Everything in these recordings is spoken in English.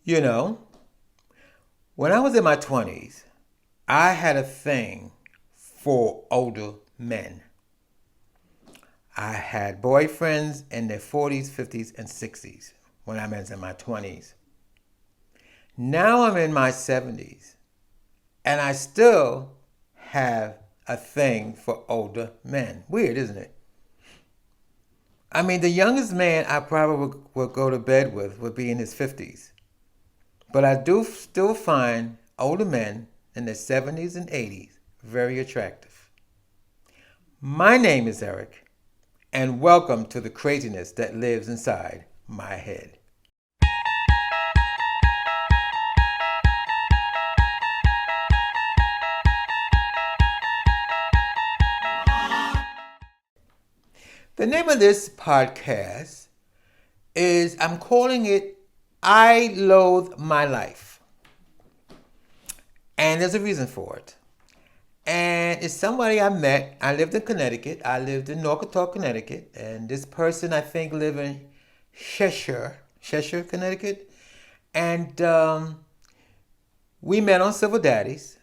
You know, when I was in my 20s, I had a thing for older men. I had boyfriends in their 40s, 50s, and 60s when I was in my 20s. Now I'm in my 70s, and I still have a thing for older men. Weird, isn't it? I mean, the youngest man I probably would go to bed with would be in his 50s. But I do still find older men in their 70s and 80s very attractive. My name is Eric, and welcome to the craziness that lives inside my head. The name of this podcast is, I'm calling it I Loathe My Life. And there's a reason for it. And it's somebody I met. I lived in Connecticut. I lived in Naugatuck, Connecticut. And this person, I think, lived in Cheshire, Connecticut. And we met on Civil Daddies.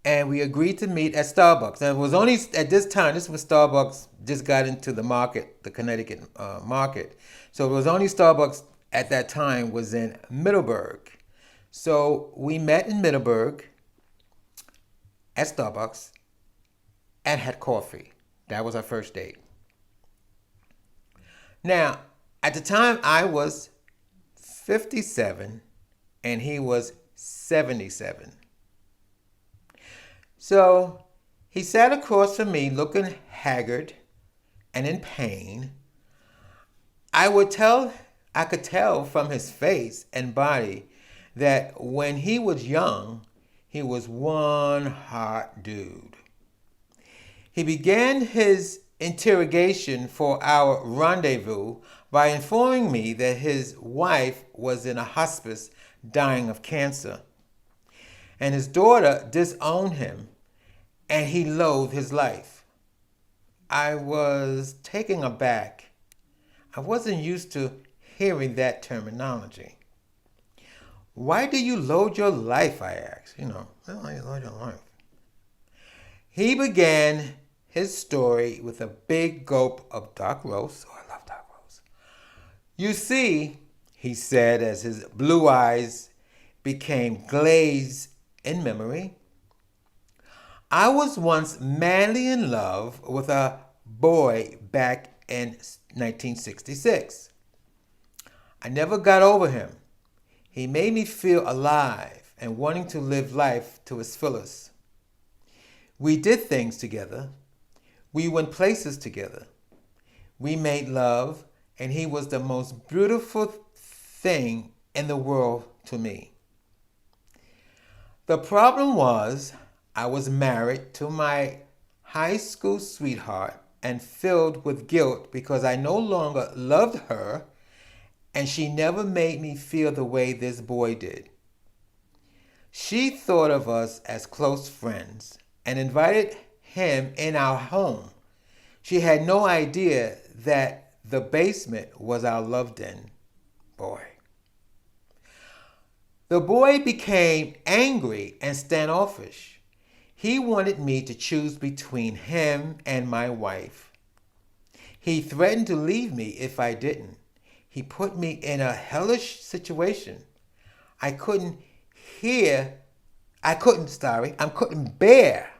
And we agreed to meet at Starbucks. And it was only at this time, this was Starbucks just got into the market, the Connecticut market. So it was only Starbucks at that time was in Middleburg. So we met in Middleburg at Starbucks and had coffee. That was our first date. Now, at the time, I was 57 and he was 77. So he sat across from me looking haggard and in pain. I could tell from his face and body that when he was young, he was one hot dude. He began his interrogation for our rendezvous by informing me that his wife was in a hospice dying of cancer, and his daughter disowned him, and he loathed his life. I was taken aback. I wasn't used to hearing that terminology. Why do you load your life? I asked. Why do you load your life? He began his story with a big gulp of dark roast. Oh, I love dark roast. You see, he said as his blue eyes became glazed in memory, I was once madly in love with a boy back in 1966. I never got over him. He made me feel alive and wanting to live life to its fullest. We did things together. We went places together. We made love, and he was the most beautiful thing in the world to me. The problem was, I was married to my high school sweetheart and filled with guilt because I no longer loved her, and she never made me feel the way this boy did. She thought of us as close friends and invited him in our home. She had no idea that the basement was our love den. Boy. The boy became angry and standoffish. He wanted me to choose between him and my wife. He threatened to leave me if I didn't. He put me in a hellish situation. I couldn't bear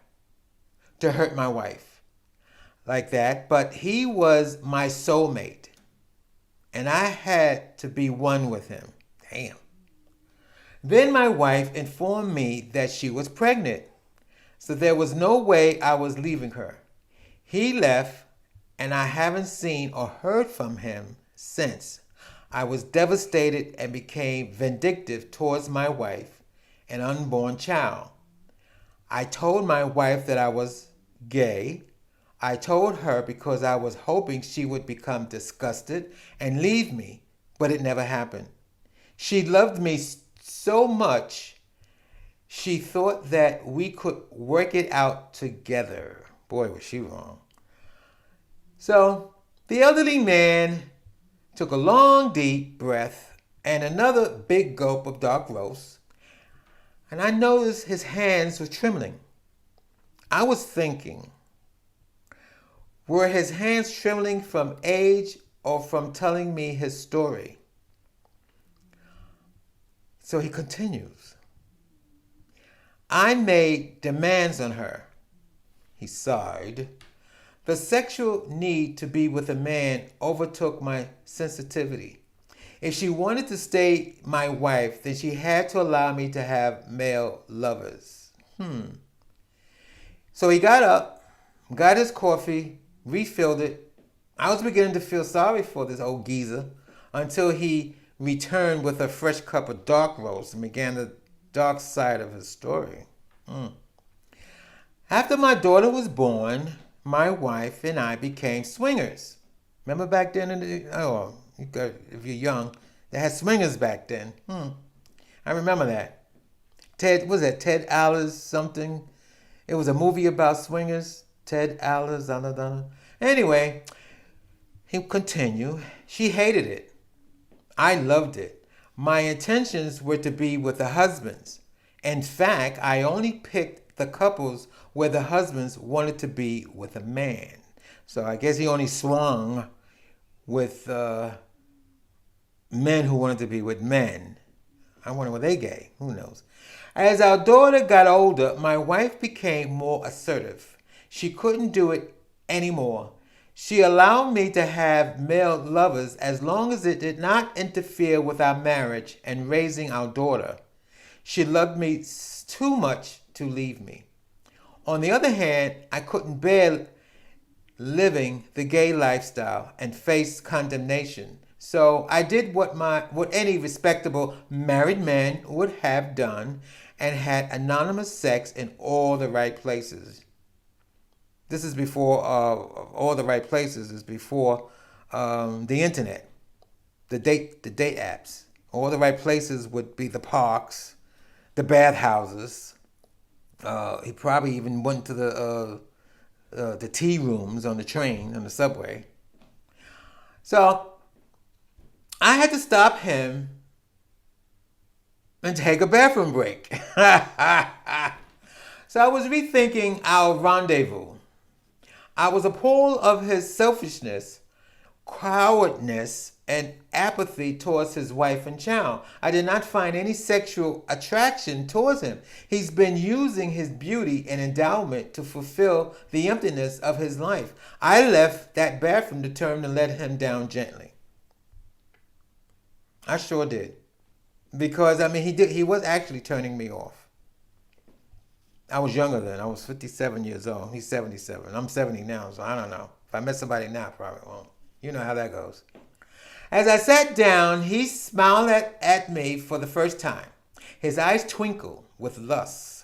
to hurt my wife like that, but he was my soulmate, and I had to be one with him. Damn. Then my wife informed me that she was pregnant, so there was no way I was leaving her. He left, and I haven't seen or heard from him since. I was devastated and became vindictive towards my wife and unborn child. I told my wife that I was gay. I told her because I was hoping she would become disgusted and leave me, but it never happened. She loved me so much, she thought that we could work it out together. Boy, was she wrong. So the elderly man took a long, deep breath and another big gulp of dark roast, and I noticed his hands were trembling. I was thinking, were his hands trembling from age or from telling me his story? So he continues. I made demands on her. He sighed. The sexual need to be with a man overtook my sensitivity. If she wanted to stay my wife, then she had to allow me to have male lovers. So he got up, got his coffee, refilled it. I was beginning to feel sorry for this old geezer until he returned with a fresh cup of dark roast and began the dark side of his story. After my daughter was born, my wife and I became swingers. Remember back then, if you're young, they had swingers back then. I remember that. Ted Allers something? It was a movie about swingers. Ted Allers, Anyway, he continued. She hated it. I loved it. My intentions were to be with the husbands. In fact, I only picked the couples where the husbands wanted to be with a man. So I guess he only swung with men who wanted to be with men. I wonder were they gay? Who knows? As our daughter got older, my wife became more assertive. She couldn't do it anymore. She allowed me to have male lovers as long as it did not interfere with our marriage and raising our daughter. She loved me too much to leave me. On the other hand, I couldn't bear living the gay lifestyle and faced condemnation. So I did what any respectable married man would have done and had anonymous sex in all the right places. This is before all the right places is before the internet, the date apps. All the right places would be the parks, the bathhouses. He probably even went to the tea rooms on the train, on the subway. So I had to stop him and take a bathroom break. So I was rethinking our rendezvous. I was appalled of his selfishness, cowardness, and apathy towards his wife and child. I did not find any sexual attraction towards him. He's been using his beauty and endowment to fulfill the emptiness of his life. I left that bathroom determined to let him down gently. I sure did. Because, he was actually turning me off. I was younger then. I was 57 years old. He's 77. I'm 70 now, so I don't know. If I met somebody now, I probably won't. You know how that goes. As I sat down, he smiled at me for the first time. His eyes twinkled with lust.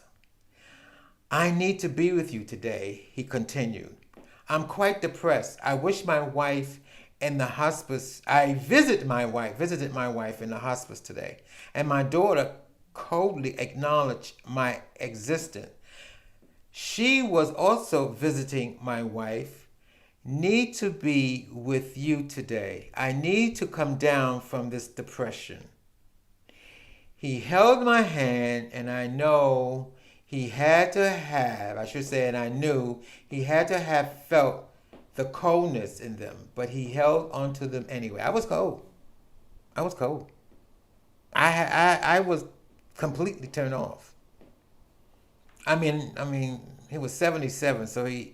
I need to be with you today, he continued. I'm quite depressed. I wish my wife in the hospice. I visited my wife in the hospice today, and my daughter coldly acknowledged my existence. She was also visiting my wife. Need to be with you today. I need to come down from this depression. He held my hand, and I know he had to have, and I knew he had to have felt the coldness in them, but he held onto them anyway. I was cold. I was completely turned off. He was 77, so you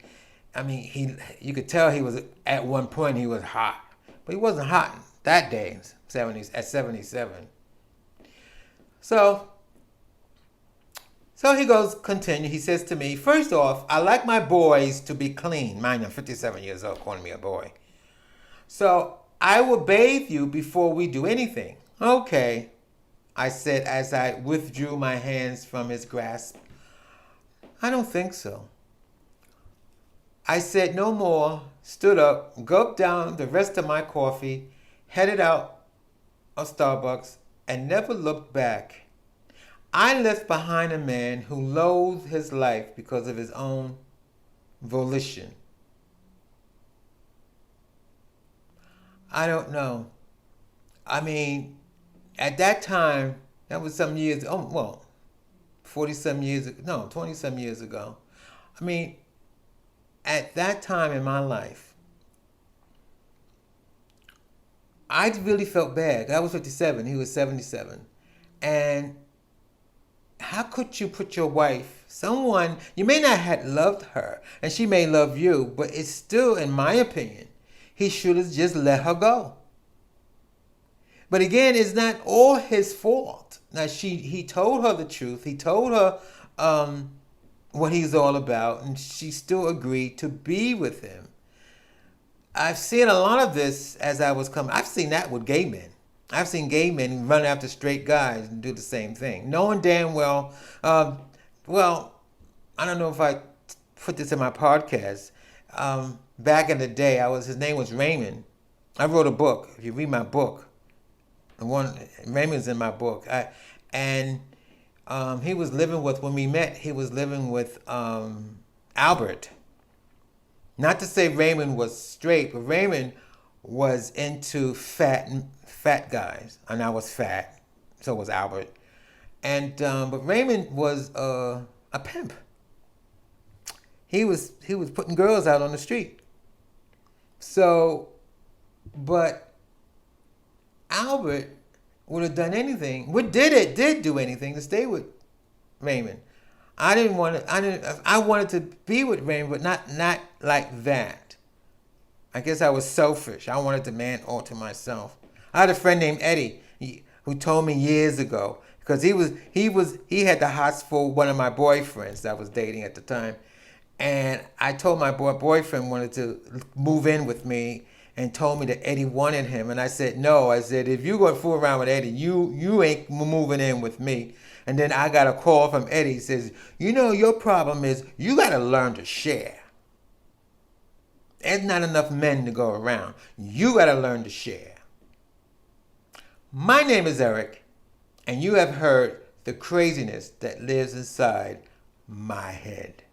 could tell he was, at one point he was hot, but he wasn't hot that day, at 77. So he continue. He says to me, first off, I like my boys to be clean. Mind, I'm 57 years old, calling me a boy. So I will bathe you before we do anything. Okay, I said as I withdrew my hands from his grasp. I don't think so. I said no more, stood up, gulped down the rest of my coffee, headed out of Starbucks, and never looked back. I left behind a man who loathed his life because of his own volition. I don't know. At that time, that was some years, oh, well, 40 some years ago, no, 20 some years ago. I mean, at that time in my life, I really felt bad. I was 57, he was 77. And how could you put your wife, someone, you may not have loved her, and she may love you, but it's still, in my opinion, he should have just let her go. But again, it's not all his fault. Now he told her the truth. He told her what he's all about, and she still agreed to be with him. I've seen a lot of this as I was coming. I've seen that with gay men. I've seen gay men run after straight guys and do the same thing, knowing damn well. Well, I don't know if I put this in my podcast. Back in the day, his name was Raymond. I wrote a book. If you read my book, the one Raymond's in my book. And he was living with, when we met, he was living with Albert. Not to say Raymond was straight, but Raymond was into fat guys, and I was fat, so was Albert. And but Raymond was a pimp. He was putting girls out on the street. So, but Albert would have done anything. Did do anything to stay with Raymond. I wanted to be with Raymond, but not like that. I guess I was selfish. I wanted the man all to myself. I had a friend named Eddie who told me years ago, because he had the hots for one of my boyfriends that I was dating at the time, and I told my boyfriend wanted to move in with me, and told me that Eddie wanted him, and I said no. I said, if you gonna fool around with Eddie, you ain't moving in with me. And then I got a call from Eddie. He says, your problem is you gotta learn to share. There's not enough men to go around. You gotta learn to share. My name is Eric, and you have heard the craziness that lives inside my head.